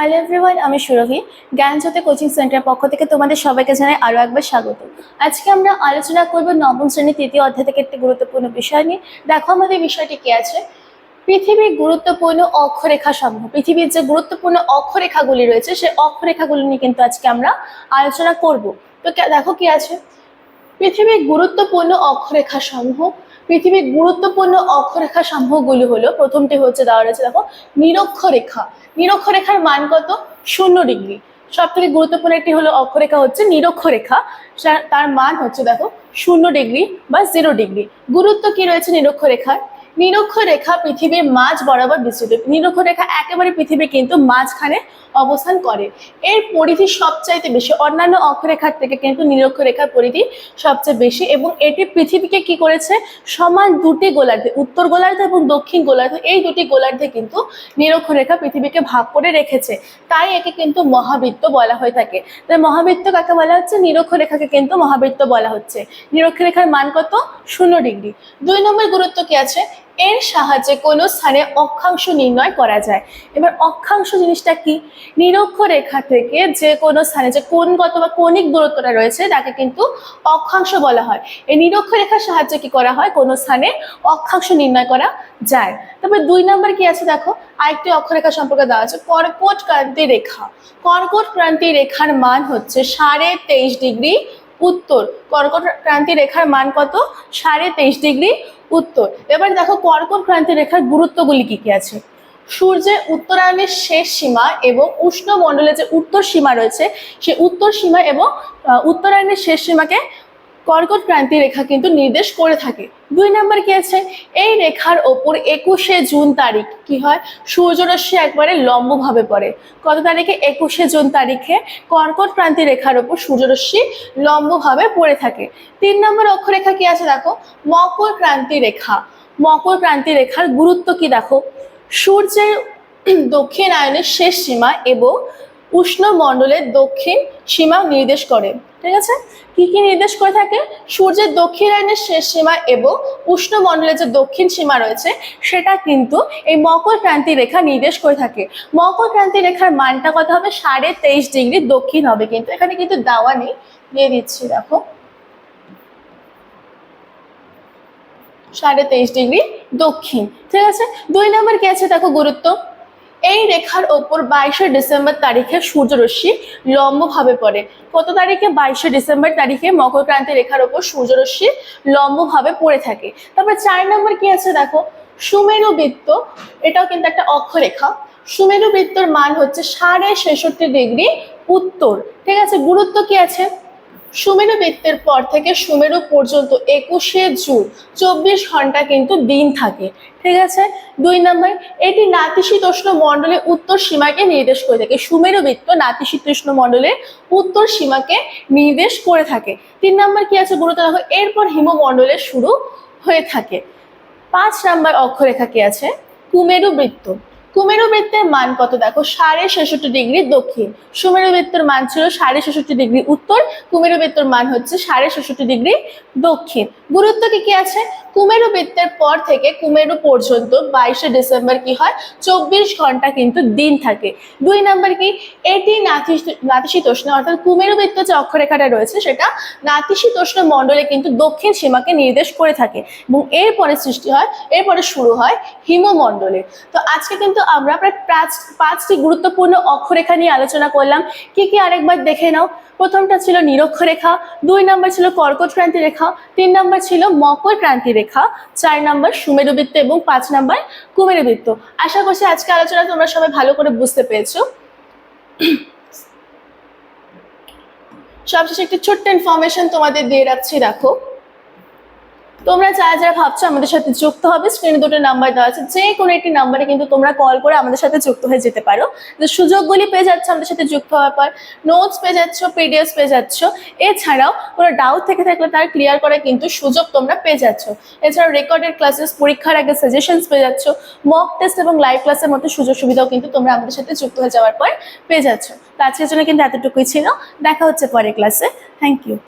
Hello everyone, আমি সুরভি। জ্ঞানজ্যোতি coaching centre পক্ষ থেকে তোমাদের সবাইকে জানাই আরও একবার স্বাগত। আজকে আমরা আলোচনা করব নবম শ্রেণীর তৃতীয় অধ্যায় থেকে একটি গুরুত্বপূর্ণ বিষয় নিয়ে। দেখো আমাদের বিষয়টি কি আছে, পৃথিবীর গুরুত্বপূর্ণ অক্ষরেখা সমূহ। পৃথিবীর যে গুরুত্বপূর্ণ অক্ষরেখাগুলি রয়েছে সেই অক্ষরেখাগুলি নিয়ে কিন্তু আজকে আমরা আলোচনা করব। তো দেখো কি আছে, পৃথিবীর গুরুত্বপূর্ণ অক্ষরেখা সমূহ। পৃথিবীর গুরুত্বপূর্ণ অক্ষরেখা সমূহগুলি হলো, প্রথমটি হচ্ছে দেওয়া রয়েছে দেখো নিরক্ষরেখা। নিরক্ষরেখার মান কত? 0 ডিগ্রি। সব থেকে গুরুত্বপূর্ণ একটি হলো অক্ষরেখা হচ্ছে নিরক্ষরেখা, তার মান হচ্ছে দেখো 0 ডিগ্রি বা 0 ডিগ্রি। গুরুত্ব কি রয়েছে নিরক্ষরেখার? নিরক্ষরেখা পৃথিবীর মাঝ বরাবর বিস্তৃত। নিরক্ষরেখা একেবারে পৃথিবী কিন্তু মাঝখানে অবস্থান করে। এর পরিধি সবচাইতে বেশি, অন্যান্য অক্ষরেখার থেকে কিন্তু নিরক্ষরেখার পরিধি সবচেয়ে বেশি, এবং এটি পৃথিবীকে কি করেছে, সমান দুটি গোলার্ধে, উত্তর গোলার্ধ এবং দক্ষিণ গোলার্ধ, এই দুটি গোলার্ধে কিন্তু নিরক্ষরেখা পৃথিবীকে ভাগ করে রেখেছে। তাই একে কিন্তু মহাবৃত্ত বলা হয়ে থাকে। তাই মহাবৃত্ত কাকে বলা হচ্ছে? নিরক্ষরেখাকে কিন্তু মহাবৃত্ত বলা হচ্ছে। নিরক্ষরেখার মান কত? 0 ডিগ্রি। 2 নম্বর গুরুত্ব কি আছে, এর সাহায্যে কোনো স্থানে অক্ষাংশ নির্ণয় করা যায়। এবার অক্ষাংশ জিনিসটা কি? নিরক্ষরেখা থেকে যে কোনো স্থানে যে কোণগত বা কৌণিক দূরত্বটা রয়েছে তাকে কিন্তু অক্ষাংশ বলা হয়। এই নিরক্ষরেখার সাহায্যে কি করা হয়, কোনো স্থানে অক্ষাংশ নির্ণয় করা যায়। তবে 2 নম্বর কি আছে দেখো, আরেকটি অক্ষরেখা সম্পর্কে দেওয়া আছে, কর্কট ক্রান্তি রেখা। কর্কট ক্রান্তি রেখার মান হচ্ছে 23.5 ডিগ্রি উত্তর। কর্কট ক্রান্তি রেখার মান কত? 23.5 ডিগ্রি উত্তর। এবার দেখো কর্কট ক্রান্তি রেখার গুরুত্বগুলি কি কি আছে। সূর্যের উত্তরায়ণের শেষ সীমা এবং উষ্ণমণ্ডলে যে উত্তর সীমা রয়েছে সেই উত্তর সীমা এবং উত্তরায়ণের শেষ সীমাকে কর্কট ক্রান্তি রেখা কিন্তু নির্দেশ করে থাকে। 2 নম্বর কি আছে, এই রেখার ওপর 21শে জুন তারিখ কি হয়, সূর্যরশ্মি একবারে লম্বভাবে পড়ে। কত তারিখে? 21শে জুন তারিখে কর্কট ক্রান্তি রেখার ওপর সূর্যরশ্মি লম্বভাবে পড়ে থাকে। 3 নম্বর অক্ষরেখা কি আছে দেখো, মকর ক্রান্তি রেখা। মকর ক্রান্তি রেখার গুরুত্ব কি দেখো, সূর্যের দক্ষিণায়নের শেষ সীমা এবং উষ্ণমণ্ডলের দক্ষিণ সীমা নির্দেশ করে। ঠিক আছে, কি কি নির্দেশ করে থাকে? সূর্যের দক্ষিণায়নের শেষ সীমা এবং উষ্ণমণ্ডলের যে দক্ষিণ সীমা রয়েছে সেটা কিন্তু এই মকর ক্রান্তি রেখা নির্দেশ করে থাকে। মকর ক্রান্তি রেখার মানটা কত হবে? 23.5 ডিগ্রি দক্ষিণ হবে, কিন্তু এখানে কিন্তু দেওয়া নেই, দিয়ে দিচ্ছি দেখো 23.5 ডিগ্রি দক্ষিণ। ঠিক আছে, 2 নম্বর কি আছে দেখো গুরুত্ব, এই রেখার ওপর 22শে ডিসেম্বর তারিখে সূর্যরশ্মি লম্বভাবে পড়ে। কত তারিখে? 22শে ডিসেম্বর তারিখে মকর ক্রান্তি রেখার ওপর সূর্যরশ্মি লম্বভাবে পড়ে থাকে। তারপর 4 নম্বর কি আছে দেখো, সুমেরু বৃত্ত। এটাও কিন্তু একটা অক্ষরেখা। সুমেরু বৃত্তর মান হচ্ছে 66.5 ডিগ্রি উত্তর। ঠিক আছে, গুরুত্ব কি আছে, সুমেরু বৃত্তের পর থেকে সুমেরু পর্যন্ত 21শে জুন 24 ঘন্টা কিন্তু দিন থাকে। ঠিক আছে, 2 নম্বর, এটি নাতিশীতোষ্ণ মণ্ডলের উত্তর সীমাকে নির্দেশ করে থাকে। সুমেরু বৃত্ত নাতিশীতোষ্ণ মণ্ডলের উত্তর সীমাকে নির্দেশ করে থাকে। 3 নম্বর কি আছে গুরুত্ব দেখো, এরপর হিমমণ্ডলের শুরু হয়ে থাকে। 5 নম্বর অক্ষরেখা কি আছে, কুমেরু বৃত্ত। কুমেরু বৃত্তের মান কত দেখো, 66.5 ডিগ্রি দক্ষিণ। সুমেরু বৃত্তের মান ছিল 66.5 ডিগ্রি উত্তর, কুমেরু বৃত্তের মান হচ্ছে 66.5 ডিগ্রি দক্ষিণ। গুরুত্ব কি কি আছে, কুমেরু বৃত্তের পর থেকে কুমেরু পর্যন্ত 22শে ডিসেম্বর কি হয়, 24 ঘন্টা কিন্তু দিন থাকে। 2 নম্বর কি, এটি নাতিশীতোষ্ণ অর্থাৎ কুমেরু বৃত্ত যে অক্ষরেখাটা রয়েছে সেটা নাতিশীতোষ্ণ মণ্ডলে কিন্তু দক্ষিণ সীমাকে নির্দেশ করে থাকে, এবং এরপরে সৃষ্টি হয়, এরপরে শুরু হয় হিমমণ্ডলে। তো আজকে কিন্তু আমরা প্রায় 5টি গুরুত্বপূর্ণ অক্ষরেখা নিয়ে আলোচনা করলাম। কি কি আরেকবার দেখে নাও। প্রথমটা ছিল নিরক্ষরেখা, 2 নম্বর ছিল কর্কট ক্রান্তি রেখা, 3 নম্বর ছিল মকর ক্রান্তি রেখা, 4 নম্বর সুমেরু বৃত্ত এবং 5 নম্বর কুমেরু বৃত্ত। আশা করছি আজকে আলোচনা তোমরা সবাই ভালো করে বুঝতে পেরেছো। সবশেষে একটি ছোট্ট ইনফরমেশন তোমাদের দিয়ে রাখছি, দেখো তোমরা যারা যারা ভাবছো আমাদের সাথে যুক্ত হবে, স্ক্রিনে 2টো নাম্বার দেওয়া আছে, যে কোনো একটি নাম্বারে কিন্তু তোমরা কল করে আমাদের সাথে যুক্ত হয়ে যেতে পারো। যে সুযোগগুলি পেয়ে যাচ্ছ আমাদের সাথে যুক্ত হওয়ার পর, নোটস পেয়ে যাচ্ছ, পিডিএফ পেয়ে যাচ্ছ, এছাড়াও কোনো ডাউট থেকে থাকলে তার ক্লিয়ার করার কিন্তু সুযোগ তোমরা পেয়ে যাচ্ছ। এছাড়াও রেকর্ডেড ক্লাসেস, পরীক্ষার আগে সাজেশনস পেয়ে যাচ্ছ, মক টেস্ট এবং লাইভ ক্লাসের মতো সুযোগ সুবিধাও কিন্তু তোমরা আমাদের সাথে যুক্ত হয়ে যাওয়ার পর পেয়ে যাচ্ছ। তো আজকের জন্য কিন্তু এতটুকুই ছিল, দেখা হচ্ছে পরের ক্লাসে। Thank you.